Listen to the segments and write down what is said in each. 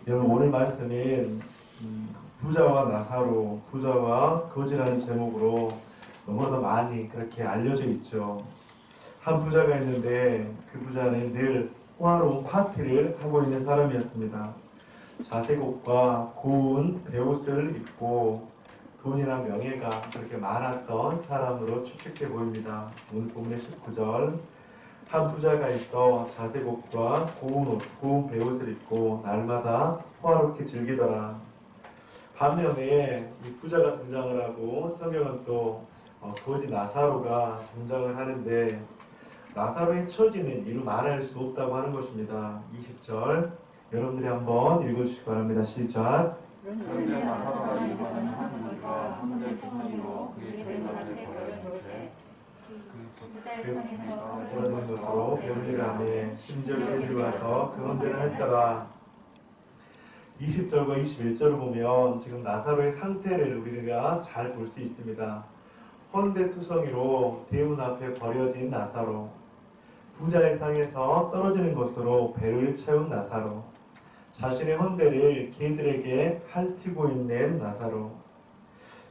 여러분 오늘 말씀은 부자와 나사로, 부자와 거지라는 제목으로 너무나도 많이 그렇게 알려져 있죠. 한 부자가 있는데 그 부자는 늘 호화로운 파티를 하고 있는 사람이었습니다. 자색 옷과 고운 베옷을 입고 돈이나 명예가 그렇게 많았던 사람으로 추측해 보입니다. 오늘 본문의 19절, 한 부자가 있어 자색 옷과 고운 베옷을 입고 날마다 호화롭게 즐기더라. 반면에 이 부자가 등장을 하고 성경은 또 거지 나사로가 등장을 하는데 나사로의 처지는 이루 말할 수 없다고 하는 것입니다. 20절 여러분들이 한번 읽어주시기 바랍니다. 시작. 그런데 나사로가 이르는 한 무리가 한데 부모님으로 그의 대문앞에 버려졌지. 부자의 성에서 버려진 것으로 배불리감에 심지어 그들이 와서 그런데를 했더라. 20절과 21절을 보면 지금 나사로의 상태를 우리가 잘 볼 수 있습니다. 헌데투성이로 대문 앞에 버려진 나사로, 부자의 상에서 떨어지는 것으로 배를 채운 나사로, 자신의 헌데를 개들에게 핥히고 있는 나사로.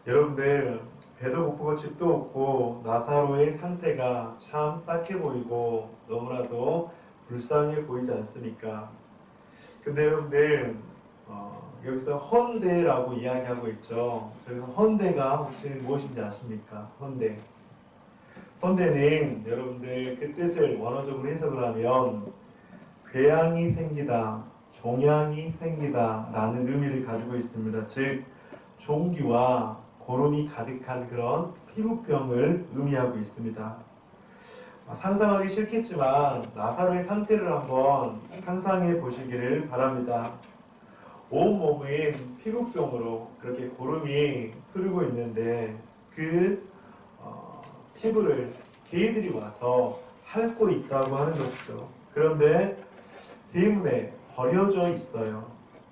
여러분들 배도 고프고 집도 없고 나사로의 상태가 참 딱해 보이고 너무나도 불쌍해 보이지 않습니까? 근데 여러분들 여기서 헌데라고 이야기하고 있죠. 그래서 헌데가 혹시 무엇인지 아십니까? 헌데는 여러분들 그 뜻을 원어적으로 해석을 하면 궤양이 생기다, 종양이 생기다 라는 의미를 가지고 있습니다. 즉 종기와 고름이 가득한 그런 피부병을 의미하고 있습니다. 상상하기 싫겠지만 나사로의 상태를 한번 상상해 보시기를 바랍니다. 온몸은 피부병으로 그렇게 고름이 흐르고 있는데 그 피부를 개들이 와서 핥고 있다고 하는 것이죠. 그런데 대문에 버려져 있어요.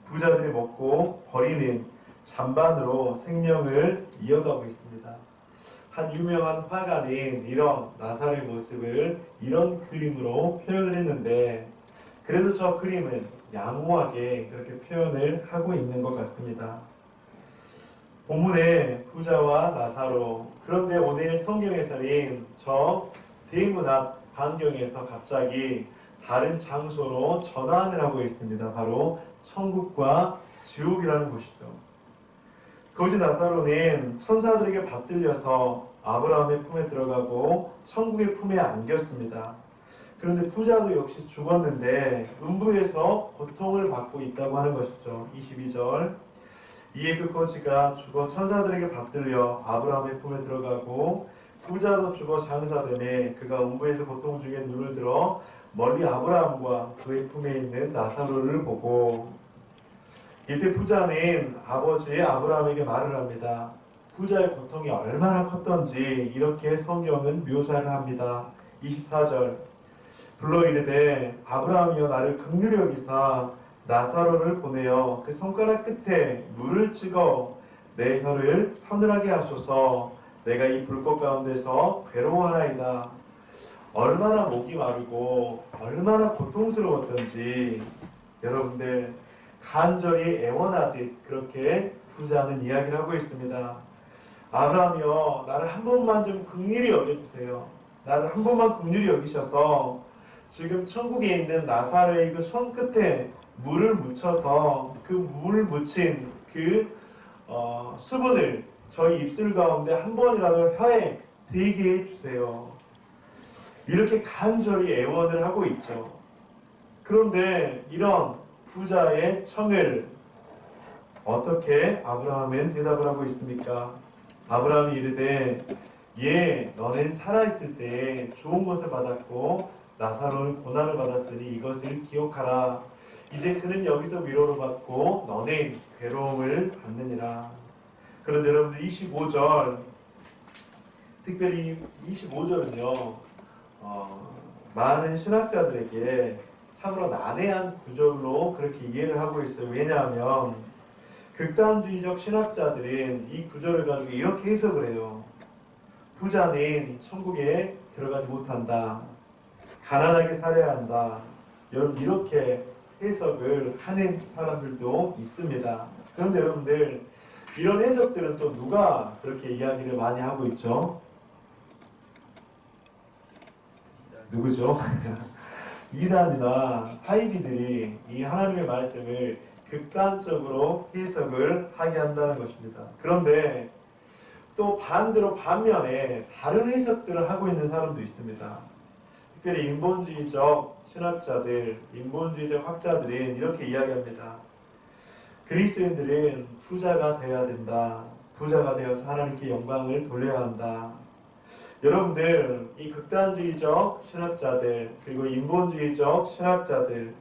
부자들이 먹고 버리는 잔반으로 생명을 이어가고 있습니다. 한 유명한 화가는 이런 나사로의 모습을 이런 그림으로 표현을 했는데 그래도 저 그림은 양호하게 그렇게 표현을 하고 있는 것 같습니다. 본문에 부자와 나사로, 그런데 오늘 성경에서는 저 대문 앞 광경에서 갑자기 다른 장소로 전환을 하고 있습니다. 바로 천국과 지옥이라는 곳이죠. 거지 나사로는 천사들에게 받들려서 아브라함의 품에 들어가고 천국의 품에 안겼습니다. 그런데 부자도 역시 죽었는데 음부에서 고통을 받고 있다고 하는 것이죠. 22절 이에 그 거지가 죽어 천사들에게 받들려 아브라함의 품에 들어가고 부자도 죽어 장사되매 그가 음부에서 고통 중에 눈을 들어 멀리 아브라함과 그의 품에 있는 나사로를 보고, 이때 부자는 아버지 아브라함에게 말을 합니다. 부자의 고통이 얼마나 컸던지 이렇게 성경은 묘사를 합니다. 24절 불러 이르되 아브라함이여 나를 긍휼히 여기사 나사로를 보내어 그 손가락 끝에 물을 찍어 내 혀를 서늘하게 하소서. 내가 이 불꽃 가운데서 괴로워하나이다. 얼마나 목이 마르고 얼마나 고통스러웠던지 여러분들 간절히 애원하듯 그렇게 부자는 이야기를 하고 있습니다. 아브라함이여 나를 한 번만 좀 긍휼히 여겨주세요. 나를 한 번만 긍휼히 여기셔서 지금 천국에 있는 나사로의 그 손끝에 물을 묻혀서 그 물 묻힌 그 수분을 저희 입술 가운데 한 번이라도 혀에 대게 해주세요. 이렇게 간절히 애원을 하고 있죠. 그런데 이런 부자의 청을 어떻게 아브라함은 대답을 하고 있습니까? 아브라함이 이르되 예, 너는 살아있을 때 좋은 것을 받았고 나사로는 고난을 받았으니 이것을 기억하라. 이제 그는 여기서 위로를 받고 너는 괴로움을 받느니라. 그런데 여러분들 25절, 특별히 25절은요 많은 신학자들에게 참으로 난해한 구절로 그렇게 이해를 하고 있어요. 왜냐하면 극단주의적 신학자들은 이 구절을 가지고 이렇게 해석을 해요. 부자는 천국에 들어가지 못한다. 가난하게 살아야 한다. 여러분 이렇게 해석을 하는 사람들도 있습니다. 그런데 여러분들, 이런 해석들은 또 누가 그렇게 이야기를 많이 하고 있죠? 누구죠? 이단이나 사이비들이 이 하나님의 말씀을 극단적으로 해석을 하게 한다는 것입니다. 그런데 또 반면에 다른 해석들을 하고 있는 사람도 있습니다. 특별히 인본주의적 신학자들, 인본주의적 학자들은 이렇게 이야기합니다. 그리스도인들은 부자가 되어야 된다. 부자가 되어서 하나님께 영광을 돌려야 한다. 여러분들, 이 극단주의적 신학자들 그리고 인본주의적 신학자들,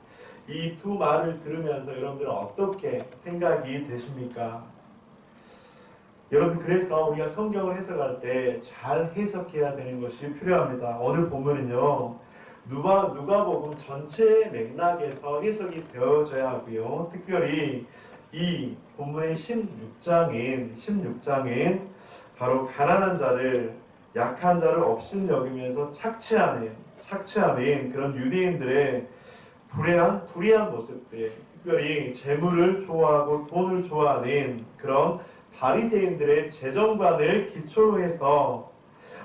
이 두 말을 들으면서 여러분들은 어떻게 생각이 되십니까? 여러분, 그래서 우리가 성경을 해석할 때 잘 해석해야 되는 것이 필요합니다. 오늘 본문은요, 누가복음 전체 맥락에서 해석이 되어져야 하고요. 특별히 이 본문의 16장인 바로 가난한 자를, 약한 자를 없인 여기면서 착취하는 그런 유대인들의 불의한 모습들, 특별히 재물을 좋아하고 돈을 좋아하는 그런 바리새인들의 재정관을 기초로 해서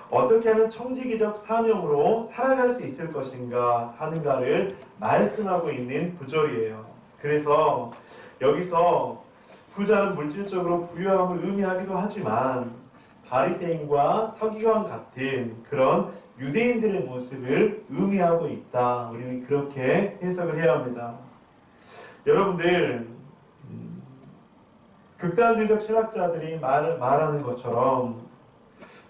어떻게 하면 청지기적 사명으로 살아갈 수 있을 것인가 하는가를 말씀하고 있는 구절이에요. 그래서 여기서 부자는 물질적으로 부유함을 의미하기도 하지만 바리새인과 서기관 같은 그런 유대인들의 모습을 의미하고 있다. 우리는 그렇게 해석을 해야 합니다. 여러분들, 극단주의적 신학자들이 말하는 것처럼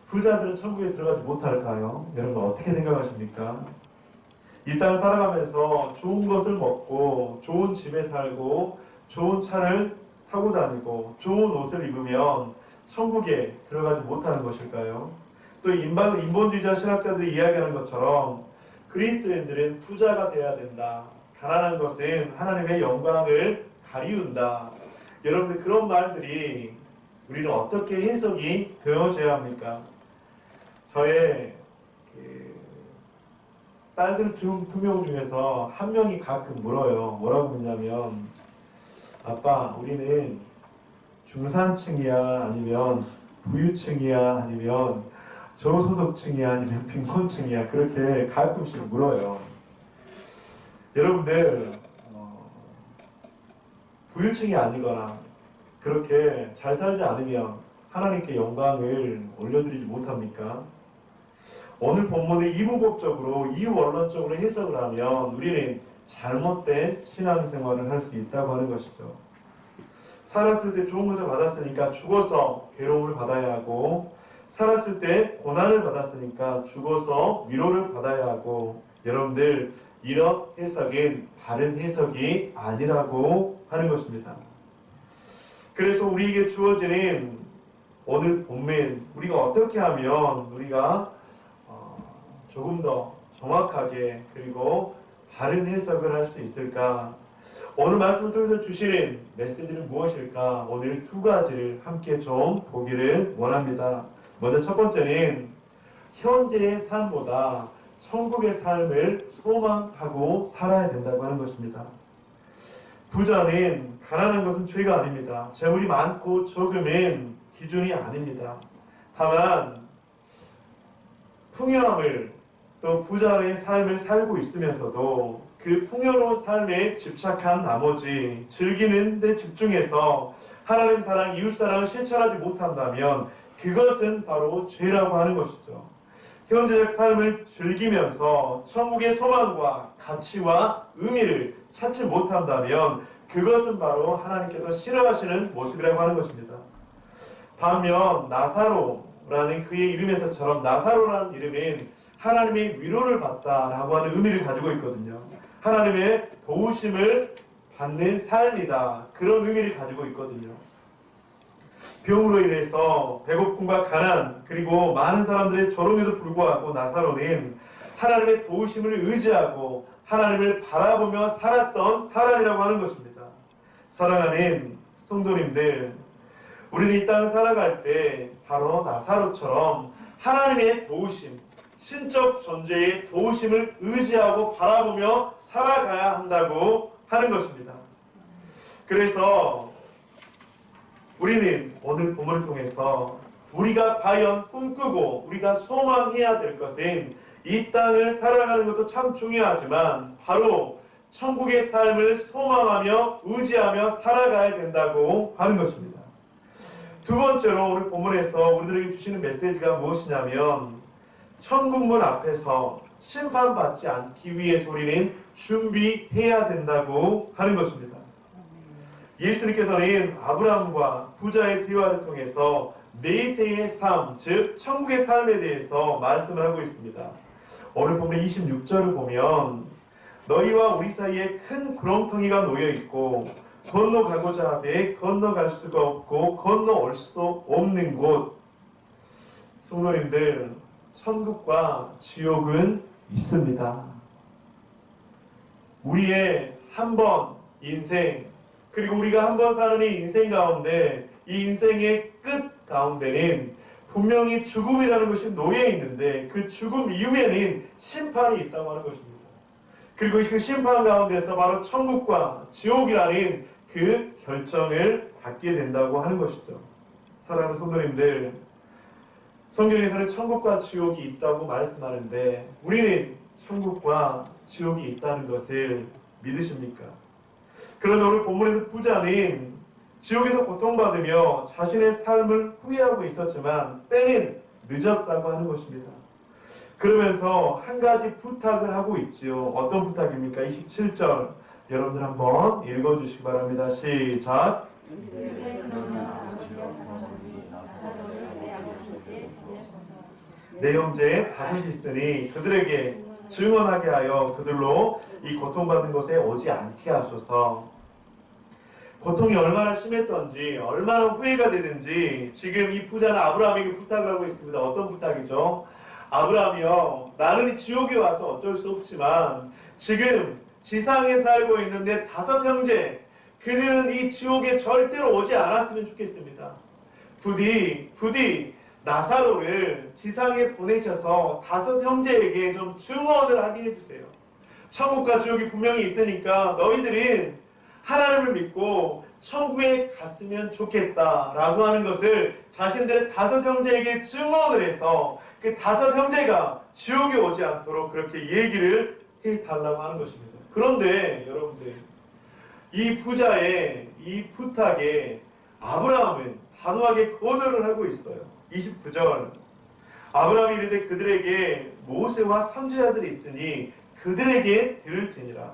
부자들은 천국에 들어가지 못할까요? 여러분 어떻게 생각하십니까? 이 땅을 살아가면서 좋은 것을 먹고 좋은 집에 살고 좋은 차를 타고 다니고 좋은 옷을 입으면 천국에 들어가지 못하는 것일까요? 또 인본주의자 신학자들이 이야기하는 것처럼 그리스도인들은 부자가 되어야 된다. 가난한 것은 하나님의 영광을 가리운다. 여러분들, 그런 말들이 우리는 어떻게 해석이 되어져야 합니까? 저의 딸들 2명 중에서 한 명이 가끔 물어요. 뭐라고 묻냐면, 아빠, 우리는 중산층이야? 아니면 부유층이야? 아니면 저소득층이야? 아니면 빈곤층이야? 그렇게 가끔씩 물어요. 여러분들, 부유층이 아니거나 그렇게 잘 살지 않으면 하나님께 영광을 올려드리지 못합니까? 오늘 본문의 이분법적으로, 이원론적으로 해석을 하면 우리는 잘못된 신앙생활을 할 수 있다고 하는 것이죠. 살았을 때 좋은 것을 받았으니까 죽어서 괴로움을 받아야 하고, 살았을 때 고난을 받았으니까 죽어서 위로를 받아야 하고, 여러분들, 이런 해석은 바른 해석이 아니라고 하는 것입니다. 그래서 우리에게 주어지는 오늘 본문, 우리가 어떻게 하면 우리가 조금 더 정확하게 그리고 바른 해석을 할 수 있을까? 오늘 말씀을 통해서 주시는 메시지는 무엇일까? 오늘 두 가지를 함께 좀 보기를 원합니다. 먼저 첫 번째는 현재의 삶보다 천국의 삶을 소망하고 살아야 된다고 하는 것입니다. 부자는, 가난한 것은 죄가 아닙니다. 재물이 많고 적음은 기준이 아닙니다. 다만 풍요함을, 또 부자의 삶을 살고 있으면서도 그 풍요로운 삶에 집착한 나머지 즐기는 데 집중해서 하나님 사랑, 이웃 사랑을 실천하지 못한다면 그것은 바로 죄라고 하는 것이죠. 현재적 삶을 즐기면서 천국의 소망과 가치와 의미를 찾지 못한다면 그것은 바로 하나님께서 싫어하시는 모습이라고 하는 것입니다. 반면 나사로라는 그의 이름에서처럼, 나사로라는 이름은 하나님의 위로를 받다라고 하는 의미를 가지고 있거든요. 하나님의 도우심을 받는 삶이다, 그런 의미를 가지고 있거든요. 병으로 인해서 배고픔과 가난, 그리고 많은 사람들의 조롱에도 불구하고 나사로는 하나님의 도우심을 의지하고 하나님을 바라보며 살았던 사람이라고 하는 것입니다. 사랑하는 성도님들, 우리는 이 땅을 살아갈 때 바로 나사로처럼 하나님의 도우심, 신적 존재의 도우심을 의지하고 바라보며 살아가야 한다고 하는 것입니다. 그래서 우리는 오늘 본문을 통해서 우리가 과연 꿈꾸고 우리가 소망해야 될 것은 이 땅을 살아가는 것도 참 중요하지만 바로 천국의 삶을 소망하며 의지하며 살아가야 된다고 하는 것입니다. 두 번째로 오늘 본문에서 우리들에게 주시는 메시지가 무엇이냐면 천국문 앞에서 심판받지 않기 위해서 우리는 준비해야 된다고 하는 것입니다. 예수님께서는 아브라함과 부자의 대화를 통해서 내세의 삶, 즉 천국의 삶에 대해서 말씀을 하고 있습니다. 오늘 보면 26절을 보면 너희와 우리 사이에 큰 구렁텅이가 놓여있고 건너가고자 하되 건너갈 수가 없고 건너올 수도 없는 곳. 성도님들, 천국과 지옥은 있습니다. 우리의 한 번 인생, 그리고 우리가 한 번 사는 이 인생 가운데 이 인생의 끝 가운데는 분명히 죽음이라는 것이 놓여 있는데 그 죽음 이후에는 심판이 있다고 하는 것입니다. 그리고 그 심판 가운데서 바로 천국과 지옥이라는 그 결정을 받게 된다고 하는 것이죠. 사랑하는 성도님들, 성경에서는 천국과 지옥이 있다고 말씀하는데 우리는 천국과 지옥이 있다는 것을 믿으십니까? 그런데 오늘 본문에서 부자는 지옥에서 고통받으며 자신의 삶을 후회하고 있었지만 때는 늦었다고 하는 것입니다. 그러면서 한 가지 부탁을 하고 있지요. 어떤 부탁입니까? 27절 여러분들 한번 읽어주시기 바랍니다. 시작. 내 형제 다섯이 있으니 그들에게 증언하게 하여 그들로 이 고통받은 곳에 오지 않게 하소서. 고통이 얼마나 심했던지 얼마나 후회가 되든지 지금 이 부자는 아브라함에게 부탁을 하고 있습니다. 어떤 부탁이죠? 아브라함이요, 나는 이 지옥에 와서 어쩔 수 없지만 지금 지상에 살고 있는 내 다섯 형제, 그들은 이 지옥에 절대로 오지 않았으면 좋겠습니다. 부디 나사로를 지상에 보내셔서 다섯 형제에게 좀 증언을 하게 해주세요. 천국과 지옥이 분명히 있으니까 너희들은 하나님을 믿고 천국에 갔으면 좋겠다라고 하는 것을 자신들의 다섯 형제에게 증언을 해서 그 다섯 형제가 지옥에 오지 않도록 그렇게 얘기를 해달라고 하는 것입니다. 그런데 여러분들, 이 부자의 이 부탁에 아브라함은 단호하게 거절을 하고 있어요. 29절 아브라함이 이르되 그들에게 모세와 선지자들이 있으니 그들에게 들을지니라.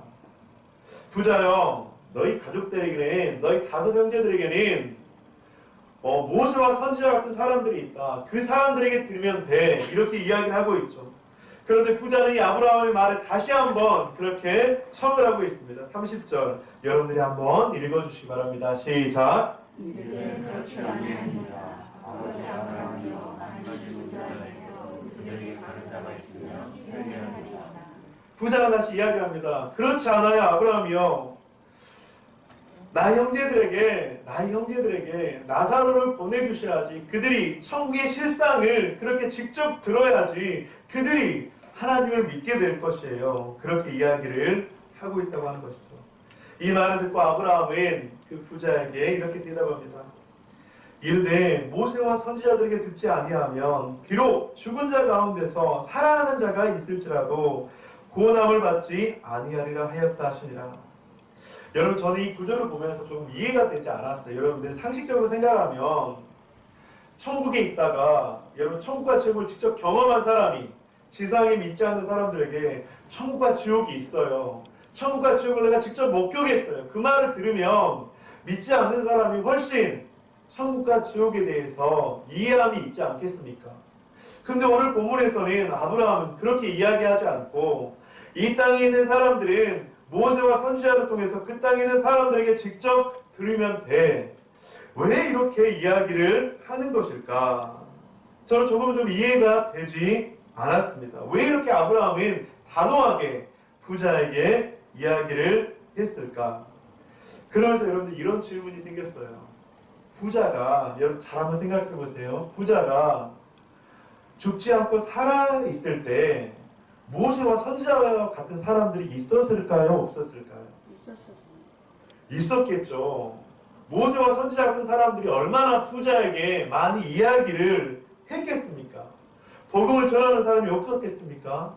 부자여, 너희 가족들에게는, 너희 다섯 형제들에게는 모세와 선지자 같은 사람들이 있다. 그 사람들에게 들으면 돼. 이렇게 이야기를 하고 있죠. 그런데 부자는 이 아브라함의 말에 다시 한번 그렇게 청을 하고 있습니다. 30절 여러분들이 한번 읽어주시기 바랍니다. 시작. 이들은 그렇지 아니하니라. 아버지 아브라함이여 나는 죽은 자에서 그들에게 다른 자가 있으며 회개하리라. 부자는 다시 이야기합니다. 그렇지 않아요, 아브라함이여. 나의 형제들에게 나사로를 보내주셔야지. 그들이 천국의 실상을 그렇게 직접 들어야지 그들이 하나님을 믿게 될 것이에요. 그렇게 이야기를 하고 있다고 하는 것이죠. 이 말을 듣고 아브라함은 그 부자에게 이렇게 대답합니다. 이르되 모세와 선지자들에게 듣지 아니하면 비록 죽은 자 가운데서 살아나는 자가 있을지라도 구원함을 받지 아니하리라 하였다 하시니라. 여러분, 저는 이 구절을 보면서 좀 이해가 되지 않았어요. 여러분들 상식적으로 생각하면 천국에 있다가 여러분 천국과 지옥을 직접 경험한 사람이 지상에 믿지 않는 사람들에게 천국과 지옥이 있어요. 천국과 지옥을 내가 직접 목격했어요. 그 말을 들으면 믿지 않는 사람이 훨씬 천국과 지옥에 대해서 이해함이 있지 않겠습니까? 근데 오늘 본문에서는 아브라함은 그렇게 이야기하지 않고 이 땅에 있는 사람들은 모세와 선지자를 통해서 그 땅에 있는 사람들에게 직접 들으면 돼. 왜 이렇게 이야기를 하는 것일까? 저는 조금 좀 이해가 되지 않았습니다. 왜 이렇게 아브라함은 단호하게 부자에게 이야기를 했을까? 그러면서 여러분들 이런 질문이 생겼어요. 부자가, 여러분 잘 한번 생각해 보세요. 부자가 죽지 않고 살아있을 때 모세와 선지자와 같은 사람들이 있었을까요? 없었을까요? 있었겠죠. 모세와 선지자 같은 사람들이 얼마나 부자에게 많이 이야기를 했겠습니까? 복음을 전하는 사람이 없었겠습니까?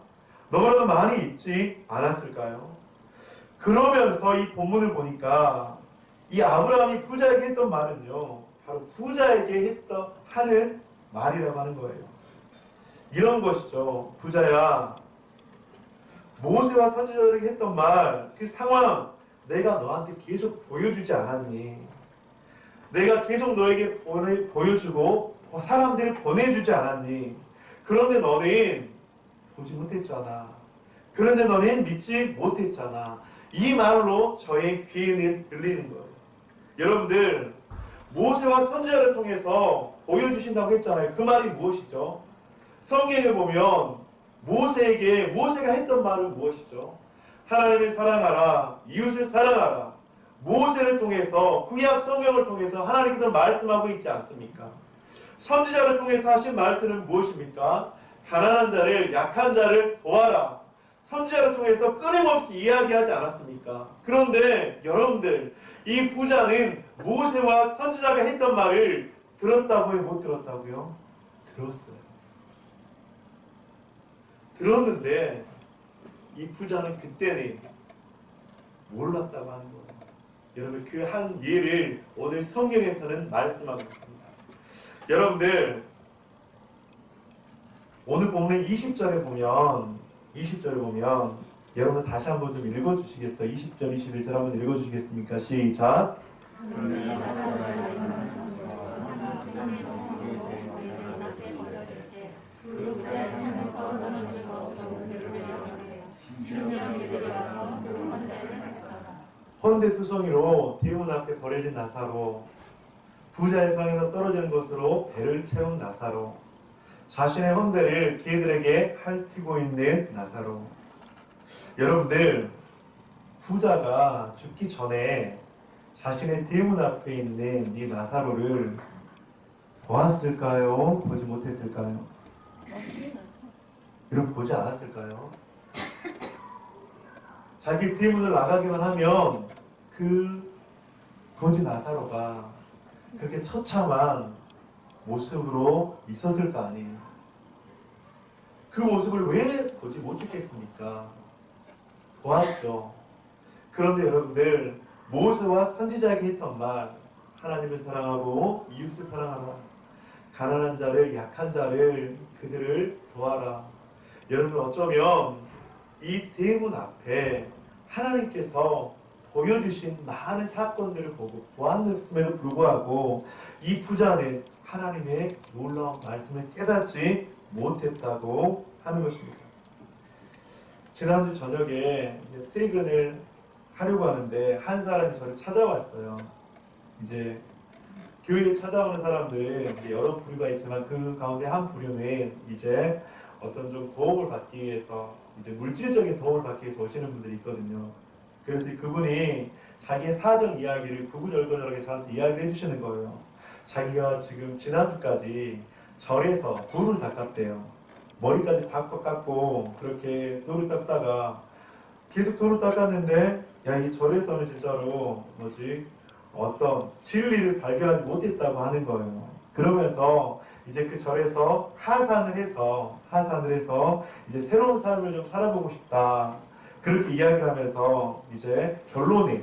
너무나도 많이 있지 않았을까요? 그러면서 이 본문을 보니까 이 아브라함이 부자에게 했던 말은요, 바로 부자에게 하는 말이라고 하는 거예요. 이런 것이죠. 부자야, 모세와 선지자들에게 했던 말, 그 상황 내가 너한테 계속 보여주지 않았니? 내가 계속 너에게 보여주고 사람들을 보내주지 않았니? 그런데 너는 보지 못했잖아. 그런데 너는 믿지 못했잖아. 이 말로 저의 귀에는 들리는 거예요. 여러분들, 모세와 선지자를 통해서 보여주신다고 했잖아요. 그 말이 무엇이죠? 성경에 보면 모세가 했던 말은 무엇이죠? 하나님을 사랑하라, 이웃을 사랑하라. 모세를 통해서, 구약 성경을 통해서 하나님께서 말씀하고 있지 않습니까? 선지자를 통해서 하신 말씀은 무엇입니까? 가난한 자를, 약한 자를 도와라. 선지자를 통해서 끊임없이 이야기하지 않았습니까? 그런데 여러분들, 이 부자는 모세와 선지자가 했던 말을 들었다고요? 못 들었다고요? 들었어요. 들었는데 이 부자는 그때는 몰랐다고 하는 거예요. 여러분, 그 한 예를 오늘 성경에서는 말씀하고 있습니다. 여러분들, 오늘 본문 20절에 보면 여러분 다시 한번 좀 읽어주시겠어요? 20절, 21절 한번 읽어주시겠습니까? 시작! 헌데투성이로 디문 앞에 버려진 나사로, 부자의 상에서 떨어지는 것으로 배를 채운 나사로, 자신의 헌데를 개들에게 핥히고 있는 나사로. 여러분들, 부자가 죽기 전에 자신의 대문 앞에 있는 이 나사로를 보았을까요? 보지 못했을까요? 여러분, 보지 않았을까요? 자기 대문을 나가기만 하면 그 거지 나사로가 그렇게 처참한 모습으로 있었을 거 아니에요. 그 모습을 왜 보지 못했겠습니까? 보았죠. 그런데 여러분들, 모세와 선지자에게 했던 말, 하나님을 사랑하고 이웃을 사랑하라, 가난한 자를, 약한 자를, 그들을 도와라. 여러분, 어쩌면 이 대문 앞에 하나님께서 보여주신 많은 사건들을 보고 보았음에도 불구하고 이 부자는 하나님의 놀라운 말씀을 깨닫지 못했다고 하는 것입니다. 지난주 저녁에 이제 퇴근을 하려고 하는데 한 사람이 저를 찾아왔어요. 이제 교회에 찾아오는 사람들이 이제 여러 부류가 있지만 그 가운데 한 부류는 이제 어떤 좀 도움을 받기 위해서, 이제 물질적인 도움을 받기 위해서 오시는 분들이 있거든요. 그래서 그분이 자기의 사정 이야기를 구구절절하게 저한테 이야기를 해주시는 거예요. 자기가 지금 지난주까지 절에서 돌을 닦았대요. 머리까지 박박 깎고 그렇게 돌을 닦다가 계속 돌을 닦았는데, 야, 이 절에서는 진짜로 어떤 진리를 발견하지 못했다고 하는 거예요. 그러면서 이제 그 절에서 하산을 해서 이제 새로운 삶을 좀 살아보고 싶다, 그렇게 이야기를 하면서 이제 결론이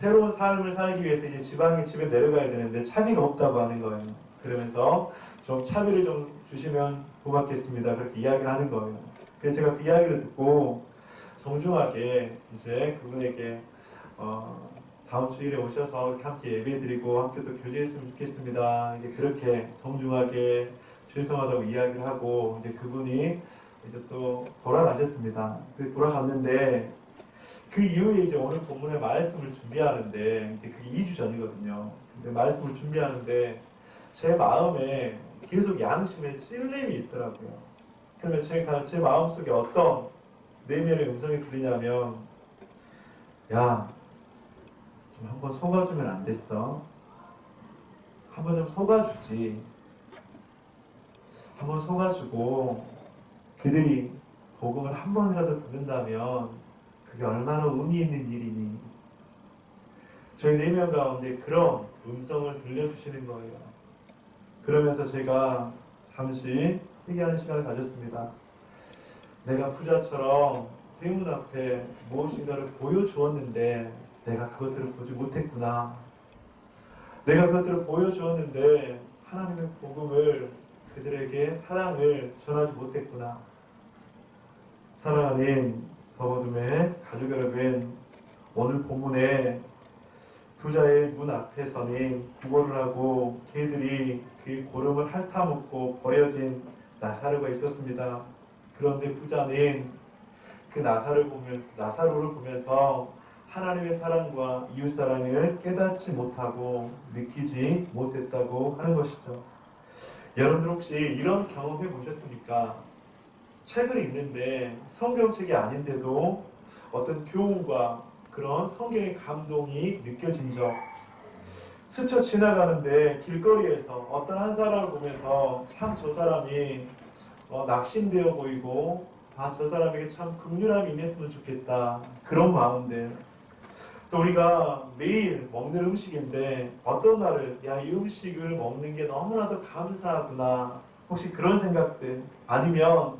새로운 삶을 살기 위해서 이제 지방의 집에 내려가야 되는데 차비가 없다고 하는 거예요. 그러면서 좀 차비를 좀 주시면 고맙겠습니다, 그렇게 이야기를 하는 거예요. 그래서 제가 그 이야기를 듣고 정중하게 이제 그분에게 다음 주일에 오셔서 이렇게 함께 예배드리고 함께 또 교제했으면 좋겠습니다, 이게 그렇게 정중하게 죄송하다고 이야기를 하고, 이제 그분이 이제 또 돌아가셨습니다. 돌아갔는데 그 이후에 이제 오늘 본문의 말씀을 준비하는데, 이제 그게 2주 전이거든요. 근데 말씀을 준비하는데 제 마음에 계속 양심의 찔림이 있더라고요. 그러면 제 마음속에 어떤 내면의 음성이 들리냐면, 야, 좀 한번 속아주면 안 됐어? 한번 좀 속아주지. 한번 속아주고 그들이 복음을 한 번이라도 듣는다면 그게 얼마나 의미 있는 일이니, 저희 4명 가운데 그런 음성을 들려주시는 거예요. 그러면서 제가 잠시 회개하는 시간을 가졌습니다. 내가 부자처럼 대문 앞에 무엇인가를 보여주었는데 내가 그것들을 보지 못했구나. 내가 그것들을 보여주었는데 하나님의 복음을 그들에게 사랑을 전하지 못했구나. 사랑하는 더거둠의 가족 여러분, 오늘 본문에 부자의 문 앞에서는 구걸을 하고 개들이 그 고름을 핥아먹고 버려진 나사로가 있었습니다. 그런데 부자는 그 나사로를 보면서 하나님의 사랑과 이웃 사랑을 깨닫지 못하고 느끼지 못했다고 하는 것이죠. 여러분들 혹시 이런 경험해 보셨습니까? 책을 읽는데 성경책이 아닌데도 어떤 교훈과 그런 성경의 감동이 느껴진 적, 스쳐 지나가는데 길거리에서 어떤 한 사람을 보면서 참 저 사람이 낙심되어 보이고 저 사람에게 참 긍휼함이 임했으면 좋겠다, 그런 마음들. 또 우리가 매일 먹는 음식인데 어떤 날은 이 음식을 먹는 게 너무나도 감사하구나, 혹시 그런 생각들. 아니면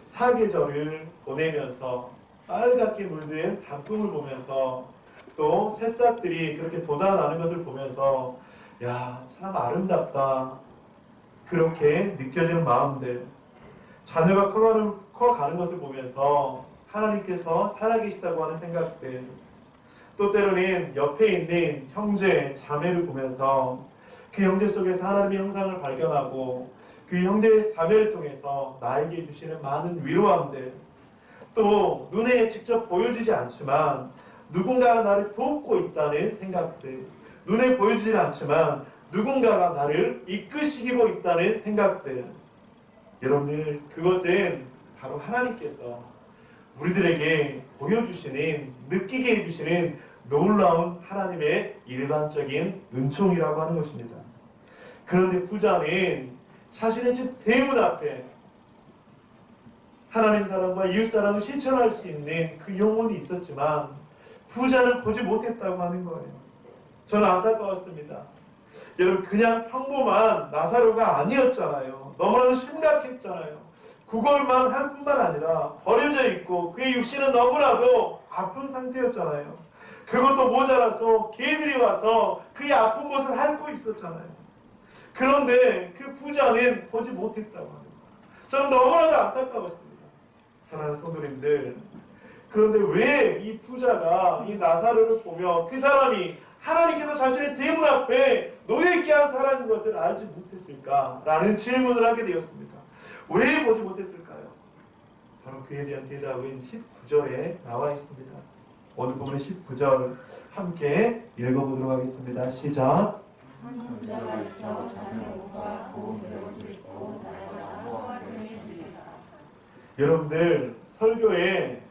사계절을 보내면서 빨갛게 물든 단풍을 보면서 또 새싹들이 그렇게 돋아나는 것을 보면서 참 아름답다, 그렇게 느껴지는 마음들. 자녀가 커가는 것을 보면서 하나님께서 살아계시다고 하는 생각들. 또 때로는 옆에 있는 형제, 자매를 보면서 그 형제 속에서 하나님의 형상을 발견하고 그 형제, 자매를 통해서 나에게 주시는 많은 위로함들. 또 눈에 직접 보여지지 않지만 누군가가 나를 돕고 있다는 생각들. 눈에 보여지지 않지만 누군가가 나를 이끄시고 있다는 생각들. 여러분들, 그것은 바로 하나님께서 우리들에게 보여주시는, 느끼게 해주시는 놀라운 하나님의 일반적인 은총이라고 하는 것입니다. 그런데 부자는 자신의 집 대문 앞에 하나님 사랑과 이웃 사랑을 실천할 수 있는 그 영혼이 있었지만 부자는 보지 못했다고 하는 거예요. 저는 안타까웠습니다. 여러분, 그냥 평범한 나사로가 아니었잖아요. 너무나도 심각했잖아요. 구걸만 할 뿐만 아니라 버려져 있고 그의 육신은 너무나도 아픈 상태였잖아요. 그것도 모자라서 개들이 와서 그의 아픈 곳을 핥고 있었잖아요. 그런데 그 부자는 보지 못했다고 합니다. 저는 너무나도 안타까웠습니다. 사랑하는 성도님들, 그런데 왜 이 부자가 이 나사로를 보며 그 사람이 하나님께서 자신의 대문 앞에 놓여있게 한 사람인 것을 알지 못했을까라는 질문을 하게 되었습니다. 왜 보지 못했을까요? 바로 그에 대한 대답은 19절에 나와 있습니다. 오늘 본문의 19절 함께 읽어보도록 하겠습니다. 시작. 여러분들, 설교에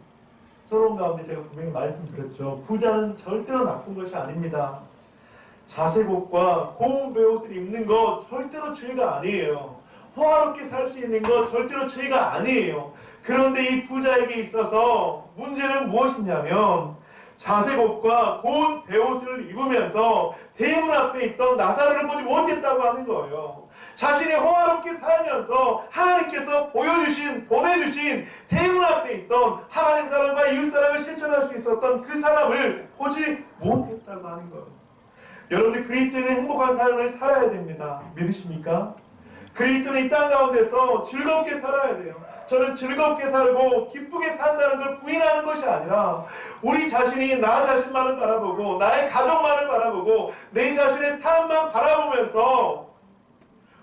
서론 가운데 제가 분명히 말씀드렸죠. 부자는 절대로 나쁜 것이 아닙니다. 자색 옷과 고운 베옷을 입는 것 절대로 죄가 아니에요. 호화롭게 살 수 있는 것 절대로 죄가 아니에요. 그런데 이 부자에게 있어서 문제는 무엇이냐면 자색 옷과 고운 베옷을 입으면서 대문 앞에 있던 나사로를 보지 못했다고 하는 거예요. 자신이 호화롭게 살면서 하나님께서 보내주신 대문 앞에 있던 하나님 사랑과 이웃 사랑을 실천할 수 있었던 그 사람을 보지 못했다고 하는 거예요. 여러분들, 그리스도인은 행복한 삶을 살아야 됩니다. 믿으십니까? 그리스도는 이 땅 가운데서 즐겁게 살아야 돼요. 저는 즐겁게 살고 기쁘게 산다는 걸 부인하는 것이 아니라 우리 자신이 나 자신만을 바라보고 나의 가족만을 바라보고 내 자신의 삶만 바라보면서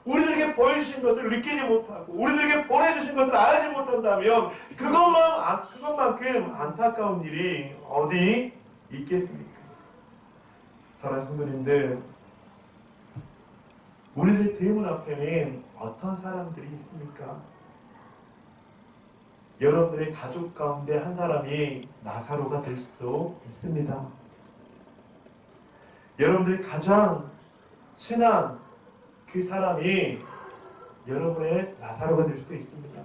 우리들에게 보여주신 것을 느끼지 못하고 우리들에게 보내주신 것을 알지 못한다면 그것만큼 안타까운 일이 어디 있겠습니까? 사랑하는 성도님들, 우리들의 대문 앞에는 어떤 사람들이 있습니까? 여러분들의 가족 가운데 한 사람이 나사로가 될 수도 있습니다. 여러분들이 가장 친한 그 사람이 여러분의 나사로가 될 수도 있습니다.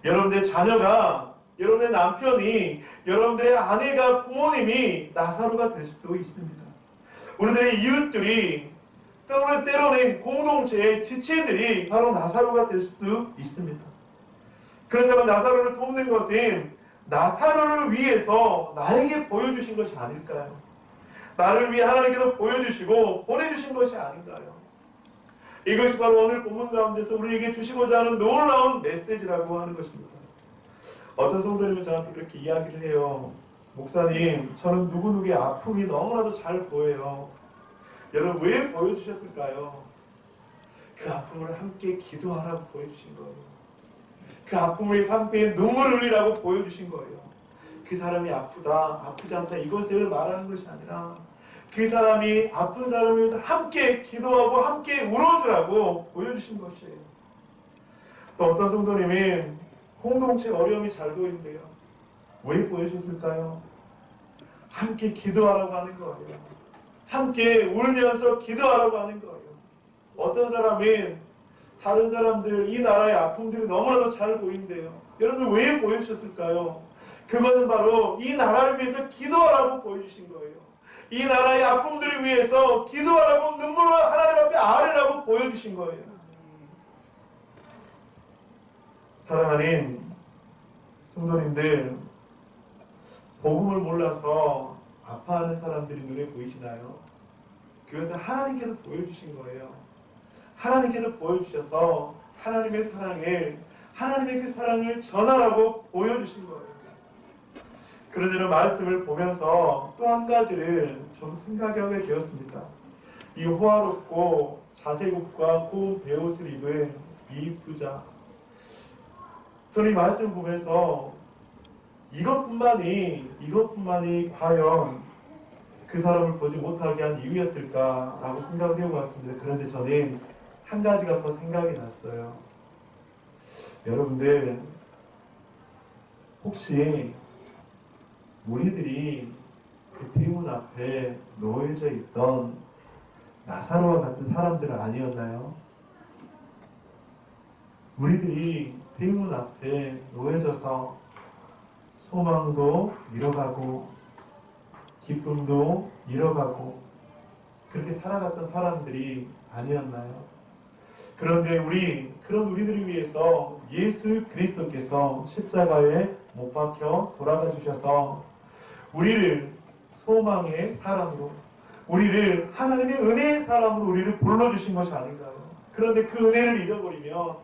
여러분들의 자녀가 여러분의 남편이, 여러분들의 아내가, 부모님이 나사로가 될 수도 있습니다. 우리들의 이웃들이, 때로는 공동체의 지체들이 바로 나사로가 될 수도 있습니다. 그렇다면 나사로를 돕는 것은 나사로를 위해서 나에게 보여주신 것이 아닐까요? 나를 위해 하나님께서 보여주시고 보내주신 것이 아닌가요? 이것이 바로 오늘 본문 가운데서 우리에게 주시고자 하는 놀라운 메시지라고 하는 것입니다. 어떤 성도님이 저한테 그렇게 이야기를 해요. 목사님, 저는 누구누구의 아픔이 너무나도 잘 보여요. 여러분, 왜 보여주셨을까요? 그 아픔을 함께 기도하라고 보여주신 거예요. 그 아픔을 함께 눈물을 흘리라고 보여주신 거예요. 그 사람이 아프다, 아프지 않다, 이것을 말하는 것이 아니라 그 사람이 아픈 사람을 위해서 함께 기도하고 함께 울어주라고 보여주신 것이에요. 또 어떤 성도님이 공동체 어려움이 잘 보이는데요. 왜 보여주셨을까요? 함께 기도하라고 하는 거예요. 함께 울면서 기도하라고 하는 거예요. 어떤 사람은 다른 사람들, 이 나라의 아픔들이 너무나도 잘 보이는데요. 여러분, 왜 보여주셨을까요? 그것은 바로 이 나라를 위해서 기도하라고 보여주신 거예요. 이 나라의 아픔들을 위해서 기도하라고, 눈물을 하나님 앞에 아뢰라고 보여주신 거예요. 사랑하는 성도님들, 복음을 몰라서 아파하는 사람들이 눈에 보이시나요? 그것은 하나님께서 보여주신 거예요. 하나님께서 보여주셔서 하나님의 사랑을, 하나님의 그 사랑을 전하라고 보여주신 거예요. 그러므로 말씀을 보면서 또 한 가지를 좀 생각하게 되었습니다. 이 호화롭고 자세굽과 고운 베옷을 입은 이 부자, 저는 이 말씀을 보면서 이것뿐만이 과연 그 사람을 보지 못하게 한 이유였을까라고 생각을 해보았습니다. 그런데 저는 한 가지가 더 생각이 났어요. 여러분들, 혹시 우리들이 그 대문 앞에 놓여져 있던 나사로와 같은 사람들은 아니었나요? 우리들이 대문 앞에 놓여져서 소망도 잃어가고 기쁨도 잃어가고 그렇게 살아갔던 사람들이 아니었나요? 그런데 그런 우리들을 위해서 예수 그리스도께서 십자가에 못 박혀 돌아가 주셔서 우리를 소망의 사람으로, 우리를 하나님의 은혜의 사람으로 우리를 불러주신 것이 아닌가요? 그런데 그 은혜를 잊어버리면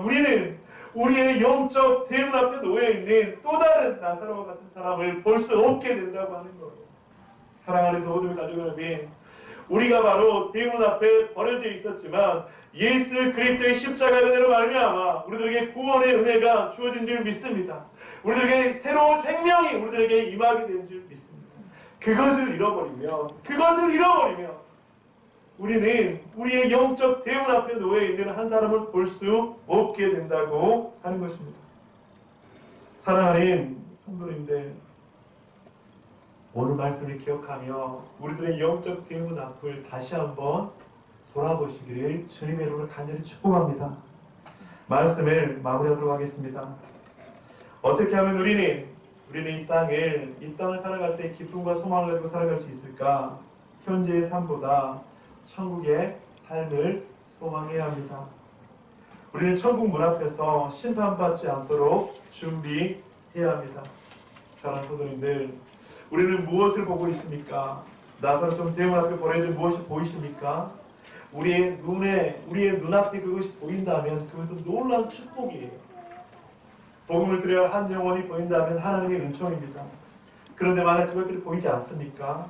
우리는 우리의 영적 대문 앞에 놓여있는 또 다른 나사로와 같은 사람을 볼 수 없게 된다고 하는 거예요. 사랑하는 도우들 가족 여러분, 우리가 바로 대문 앞에 버려져 있었지만 예수 그리스도의 십자가의 은혜로 말미암아 우리들에게 구원의 은혜가 주어진 줄 믿습니다. 우리들에게 새로운 생명이 우리들에게 임하게 된 줄 믿습니다. 그것을 잃어버리면 우리는 우리의 영적 대문 앞에 놓여있는 한 사람을 볼 수 없게 된다고 하는 것입니다. 사랑하는 성도님들, 오늘 말씀을 기억하며 우리들의 영적 대문 앞을 다시 한번 돌아보시기를 주님의 이름으로 간절히 축복합니다. 말씀을 마무리하도록 하겠습니다. 어떻게 하면 우리는 이 땅을 살아갈 때 기쁨과 소망을 가지고 살아갈 수 있을까? 현재의 삶보다 천국의 삶을 소망해야 합니다. 우리는 천국 문 앞에서 심판받지 않도록 준비해야 합니다. 사랑하는 성도님들, 우리는 무엇을 보고 있습니까? 나사로처럼 대문 앞에 버려진 무엇이 보이십니까? 우리의 눈앞에 그것이 보인다면 그것은 놀라운 축복이에요. 복음을 들여야 한 영혼이 보인다면 하나님의 은총입니다. 그런데 만약 그것들이 보이지 않습니까?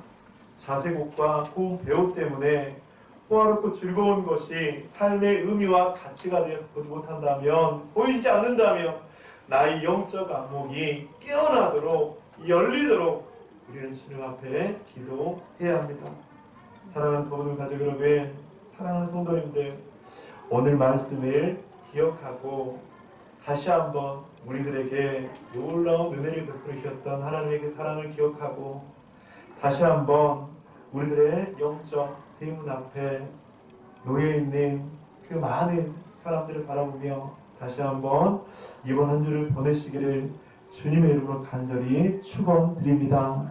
자세곡과 고운 배옷 때문에 호화롭고 즐거운 것이 삶의 의미와 가치가 되어서 보지 못한다면, 보이지 않는다면 나의 영적 안목이 깨어나도록, 열리도록 우리는 주님 앞에 기도해야 합니다. 사랑하는 도우들 가족 여러분, 사랑하는 성도님들, 오늘 말씀을 기억하고 다시 한번 우리들에게 놀라운 은혜를 베풀어 주셨던 하나님의 그 사랑을 기억하고 다시 한번 우리들의 영적 대문 앞에 놓여있는 그 많은 사람들을 바라보며 다시 한번 이번 한 주를 보내시기를 주님의 이름으로 간절히 축원드립니다.